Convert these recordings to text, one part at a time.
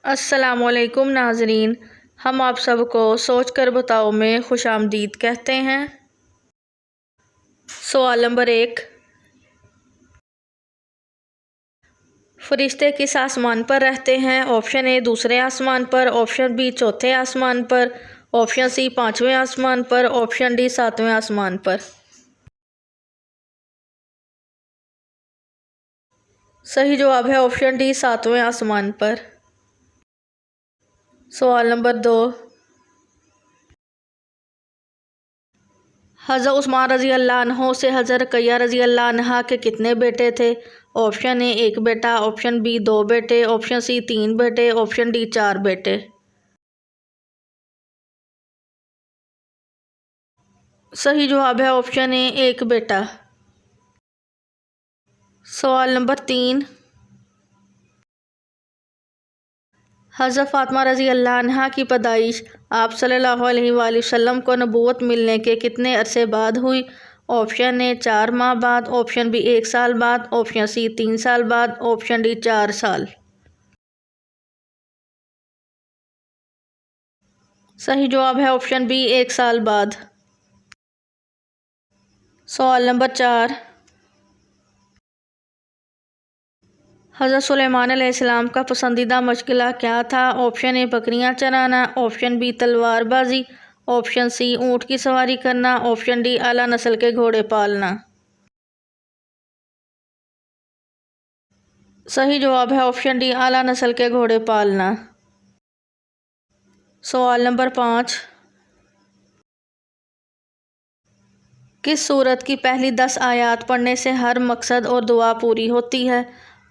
السلام علیکم ناظرین، ہم آپ سب کو سوچ کر بتاؤ میں خوش آمدید کہتے ہیں۔ سوال نمبر 1، فرشتے کس آسمان پر رہتے ہیں؟ آپشن اے دوسرے آسمان پر، آپشن بی چوتھے آسمان پر، آپشن سی پانچویں آسمان پر، آپشن ڈی ساتویں آسمان پر۔ صحیح جواب ہے آپشن ڈی ساتویں آسمان پر۔ سوال نمبر 2، حضرت عثمان رضی اللہ عنہ سے حضرت رقیہ رضی اللہ عنہا کے کتنے بیٹے تھے؟ آپشن اے 1 بیٹا، آپشن بی 2 بیٹے، آپشن سی 3 بیٹے، آپشن ڈی 4 بیٹے۔ صحیح جواب ہے آپشن اے 1 بیٹا۔ سوال نمبر 3، حضرت فاطمہ رضی اللہ عنہا کی پیدائش آپ صلی اللہ علیہ وآلہ وسلم کو نبوت ملنے کے کتنے عرصے بعد ہوئی؟ آپشن اے 4 ماہ بعد، آپشن بی 1 سال بعد، آپشن سی 3 سال بعد، آپشن ڈی 4 سال۔ صحیح جواب ہے آپشن بی 1 سال بعد۔ سوال نمبر 4، حضرت سلیمان علیہ السلام کا پسندیدہ مشغلہ کیا تھا؟ آپشن اے بکریاں چرانا، آپشن بی تلوار بازی، آپشن سی اونٹ کی سواری کرنا، آپشن ڈی اعلیٰ نسل کے گھوڑے پالنا۔ صحیح جواب ہے آپشن ڈی اعلیٰ نسل کے گھوڑے پالنا۔ سوال نمبر 5، کس سورت کی پہلی 10 آیات پڑھنے سے ہر مقصد اور دعا پوری ہوتی ہے؟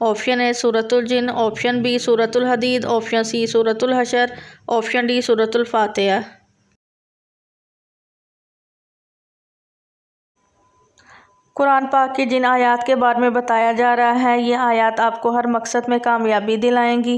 آپشن اے سورۃ الجن، آپشن بی سورۃ الحدید، آپشن سی سورۃ الحشر، آپشن ڈی سورۃ الفاتحہ۔ قرآن پاک کی جن آیات کے بارے میں بتایا جا رہا ہے، یہ آیات آپ کو ہر مقصد میں کامیابی دلائیں گی۔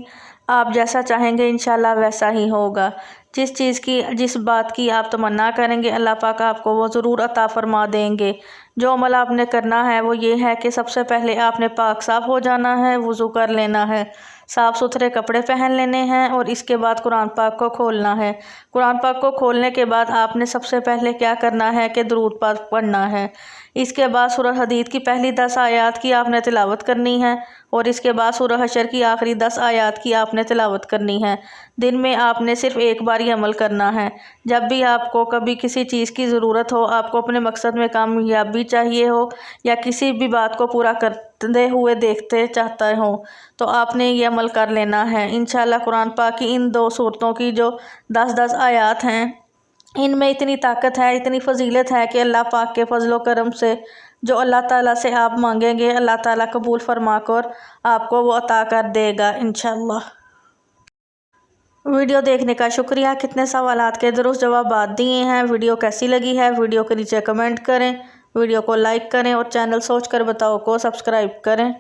آپ جیسا چاہیں گے انشاءاللہ ویسا ہی ہوگا۔ جس بات کی آپ تمنا کریں گے اللہ پاک آپ کو وہ ضرور عطا فرما دیں گے۔ جو عمل آپ نے کرنا ہے وہ یہ ہے کہ سب سے پہلے آپ نے پاک صاف ہو جانا ہے، وضو کر لینا ہے، صاف ستھرے کپڑے پہن لینے ہیں اور اس کے بعد قرآن پاک کو کھولنا ہے۔ قرآن پاک کو کھولنے کے بعد آپ نے سب سے پہلے کیا کرنا ہے کہ درود پاک پڑھنا ہے۔ اس کے بعد سورہ حدید کی پہلی 10 آیات کی آپ نے تلاوت کرنی ہے اور اس کے بعد سورہ حشر کی آخری 10 آیات کی آپ نے تلاوت کرنی ہے۔ دن میں آپ نے صرف ایک بار ہی عمل کرنا ہے۔ جب بھی آپ کو کبھی کسی چیز کی ضرورت ہو، آپ کو اپنے مقصد میں کامیابی چاہیے ہو یا کسی بھی بات کو پورا کرتے ہوئے دیکھتے چاہتے ہوں، تو آپ نے یہ عمل کر لینا ہے۔ انشاءاللہ قرآن پاک کی ان 2 سورتوں کی جو 10 آیات ہیں، ان میں اتنی طاقت ہے، اتنی فضیلت ہے کہ اللہ پاک کے فضل و کرم سے جو اللہ تعالیٰ سے آپ مانگیں گے اللہ تعالیٰ قبول فرما کر آپ کو وہ عطا کر دے گا انشاءاللہ۔ ویڈیو دیکھنے کا شکریہ۔ کتنے سوالات کے درست جوابات دیے ہیں۔ ویڈیو کیسی لگی ہے ویڈیو کے نیچے کمنٹ کریں، ویڈیو کو لائک کریں اور چینل سوچ کر بتاؤ کو سبسکرائب کریں۔